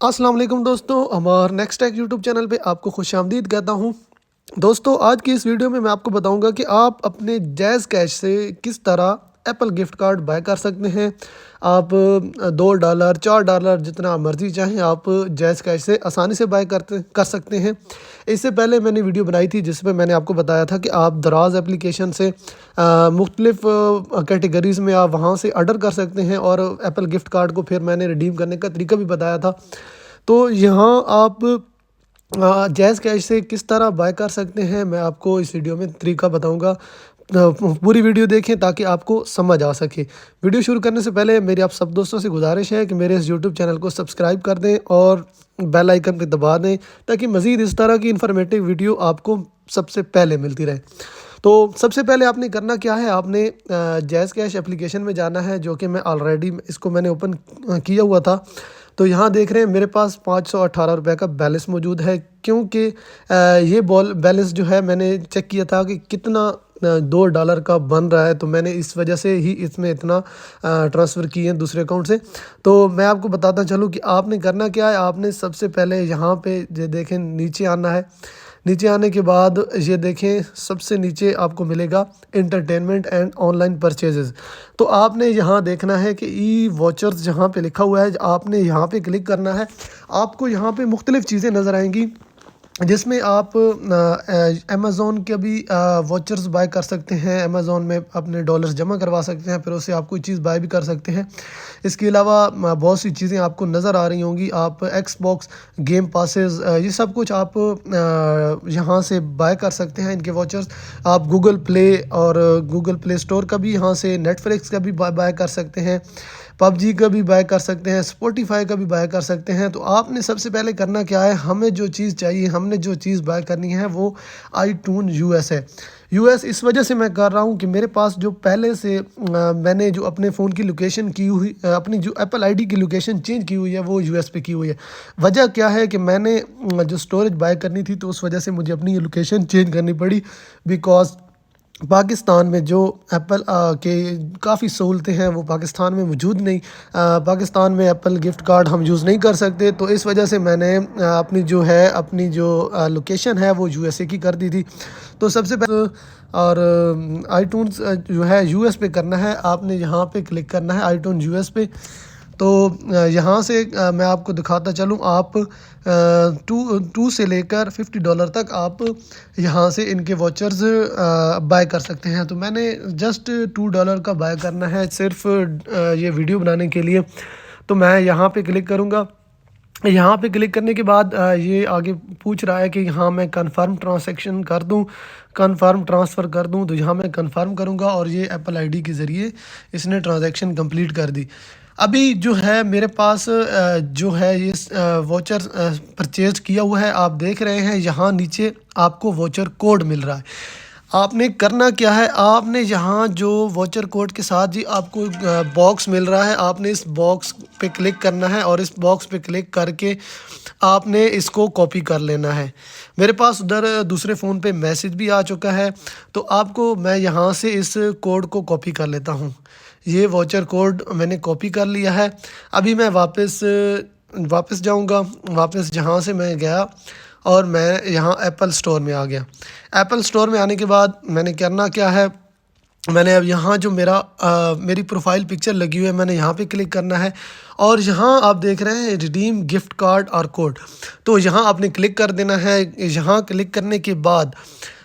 अस्सलाम वालेकुम दोस्तों, हमारे नेक्स्ट टेक यूट्यूब चैनल पे आपको खुशामदीद कहता हूँ। दोस्तों, आज की इस वीडियो में मैं आपको बताऊंगा कि आप अपने जैज़ कैश से किस तरह एप्पल गिफ्ट कार्ड बाय कर सकते हैं। आप $2 $4 जितना मर्ज़ी चाहें आप जैज़ कैश से आसानी से बाय कर सकते हैं। इससे पहले मैंने वीडियो बनाई थी जिसमें मैंने आपको बताया था कि आप दराज एप्लीकेशन से मुख्तलिफ़ कैटेगरीज़ में आप वहाँ से ऑर्डर कर सकते हैं और एप्पल गिफ्ट कार्ड को फिर मैंने रिडीम करने का तरीका भी बताया था। तो यहाँ आप जैज़ कैश से किस तरह बाय कर सकते हैं, मैं आपको इस वीडियो में तरीका बताऊँगा। पूरी वीडियो देखें ताकि आपको समझ आ सके। वीडियो शुरू करने से पहले मेरी आप सब दोस्तों से गुजारिश है कि मेरे इस यूट्यूब चैनल को सब्सक्राइब कर दें और बेल आइकन पे दबा दें ताकि मज़ीद इस तरह की इन्फॉर्मेटिव वीडियो आपको सबसे पहले मिलती रहे। तो सबसे पहले आपने करना क्या है, आपने जैज़ कैश एप्लीकेशन में जाना है, जो कि मैं ऑलरेडी इसको मैंने ओपन किया हुआ था। तो यहाँ देख रहे हैं मेरे पास ₹518 का बैलेंस मौजूद है, क्योंकि ये बैलेंस जो है मैंने चेक किया था कि कितना $2 का बन रहा है, तो मैंने इस वजह से ही इसमें इतना ट्रांसफ़र किए हैं दूसरे अकाउंट से। तो मैं आपको बताता चलूँ कि आपने करना क्या है। आपने सबसे पहले यहाँ पे ये देखें नीचे आना है। नीचे आने के बाद ये देखें सबसे नीचे आपको मिलेगा एंटरटेनमेंट एंड ऑनलाइन परचेजेज़। तो आपने यहाँ देखना है कि ई वॉचर्स जहाँ पे लिखा हुआ है, आपने यहाँ पे क्लिक करना है। आपको यहाँ पे मुख्तलिफ़ चीज़ें नज़र आएंगी जिसमें आप अमेज़न के भी वाचर्स बाय कर सकते हैं। अमेज़न में अपने डॉलर्स जमा करवा सकते हैं, फिर उससे आप कोई चीज़ बाय भी कर सकते हैं। इसके अलावा बहुत सी चीज़ें आपको नज़र आ रही होंगी। आप एक्सबॉक्स गेम पासेस ये सब कुछ आप यहाँ से बाय कर सकते हैं इनके वाचर्स। आप गूगल प्ले और गूगल प्ले स्टोर का भी यहाँ से नेटफ्लिक्स का भी बाय कर सकते हैं, पबजी का भी बाय कर सकते हैं, स्पॉटिफाई का भी बाय कर सकते हैं। तो आपने सबसे पहले करना क्या है, हमें जो चीज़ चाहिए, हमने जो चीज़ बाय करनी है वो आईटून यूएस है। यूएस इस वजह से मैं कर रहा हूँ कि मेरे पास जो पहले से मैंने जो अपने फ़ोन की लोकेशन की हुई अपनी जो एप्पल आईडी की लोकेशन चेंज की हुई है वो यूएस पे की हुई है। वजह क्या है कि मैंने जो स्टोरेज बाय करनी थी तो उस वजह से मुझे अपनी लोकेशन चेंज करनी पड़ी, बिकॉज़ पाकिस्तान में जो एप्पल के काफ़ी सहूलतें हैं वो पाकिस्तान में मौजूद नहीं। पाकिस्तान में एप्पल गिफ्ट कार्ड हम यूज़ नहीं कर सकते, तो इस वजह से मैंने अपनी जो लोकेशन है वो यूएसए की कर दी थी। तो सबसे पहले और आईटून्स जो है यूएस पे करना है, आपने यहाँ पे क्लिक करना है आईटून यूएस पे। तो यहाँ से मैं आपको दिखाता चलूँ, आप टू से लेकर $50 तक आप यहाँ से इनके वाचर्स बाय कर सकते हैं। तो मैंने जस्ट $2 का बाय करना है सिर्फ ये वीडियो बनाने के लिए। तो मैं यहाँ पे क्लिक करूँगा। यहाँ पे क्लिक करने के बाद ये आगे पूछ रहा है कि यहाँ मैं कंफर्म ट्रांसैक्शन कर दूँ, कंफर्म ट्रांसफ़र कर दूँ। तो यहाँ मैं कंफर्म करूँगा और ये एप्पल आईडी के ज़रिए इसने ट्रांजैक्शन कंप्लीट कर दी। अभी जो है मेरे पास जो है ये वाचर परचेज़ किया हुआ है, आप देख रहे हैं यहाँ नीचे आपको वाचर कोड मिल रहा है। आपने करना क्या है, आपने यहाँ जो वाचर कोड के साथ ही आपको बॉक्स मिल रहा है, आपने इस बॉक्स पे क्लिक करना है और इस बॉक्स पे क्लिक करके आपने इसको कॉपी कर लेना है। मेरे पास उधर दूसरे फ़ोन पे मैसेज भी आ चुका है, तो आपको मैं यहाँ से इस कोड को कॉपी कर लेता हूँ। ये वाचर कोड मैंने कॉपी कर लिया है। अभी मैं वापस जाऊँगा, वापस जहाँ से मैं गया और मैं यहाँ एप्पल स्टोर में आ गया। एप्पल स्टोर में आने के बाद मैंने करना क्या है, मैंने अब यहाँ जो मेरी प्रोफाइल पिक्चर लगी हुई है, मैंने यहाँ पे क्लिक करना है और यहाँ आप देख रहे हैं रिडीम गिफ्ट कार्ड और कोड। तो यहाँ आपने क्लिक कर देना है। यहाँ क्लिक करने के बाद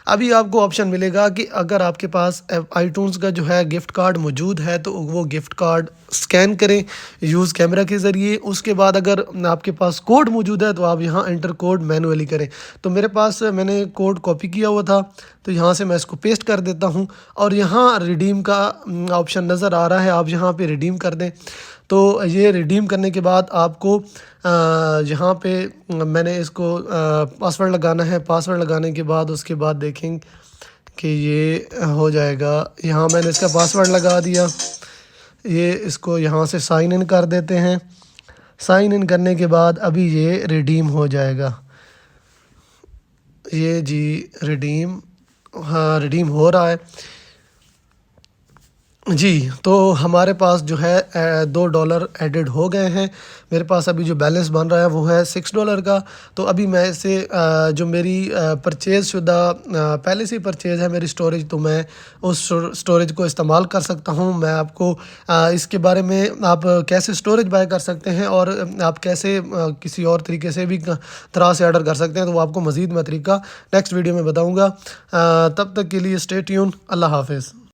अभी आपको ऑप्शन मिलेगा कि अगर आपके पास आईटून्स का जो है गिफ्ट कार्ड मौजूद है तो वो गिफ्ट कार्ड स्कैन करें यूज़ कैमरा के ज़रिए। उसके बाद अगर आपके पास कोड मौजूद है तो आप यहाँ एंटर कोड मैनुअली करें। तो मेरे पास मैंने कोड कॉपी किया हुआ था, तो यहाँ से मैं इसको पेस्ट कर देता हूँ और यहाँ रिडीम का ऑप्शन नज़र आ रहा है, आप यहाँ पे रिडीम कर दें। तो ये रिडीम करने के बाद आपको यहाँ पे मैंने इसको पासवर्ड लगाना है। पासवर्ड लगाने के बाद उसके बाद देखें कि ये हो जाएगा। यहाँ मैंने इसका पासवर्ड लगा दिया। ये इसको यहाँ से साइन इन कर देते हैं। साइन इन करने के बाद अभी ये रिडीम हो जाएगा। ये जी रिडीम, हाँ रिडीम हो रहा है। जी, तो हमारे पास जो है $2 एडेड हो गए हैं। मेरे पास अभी जो बैलेंस बन रहा है वो है $6 का। तो अभी मैं इसे जो मेरी परचेज़ शुदा पहले से ही परचेज़ है मेरी स्टोरेज, तो मैं उस स्टोरेज को इस्तेमाल कर सकता हूँ। मैं आपको इसके बारे में आप कैसे स्टोरेज बाय कर सकते हैं और आप कैसे किसी और तरीके से भी तरह से ऑर्डर कर सकते हैं, तो वो आपको मज़ीद मैं तरीका नेक्स्ट वीडियो में बताऊँगा। तब तक के लिए स्टे ट्यून। अल्लाह हाफ़िज़।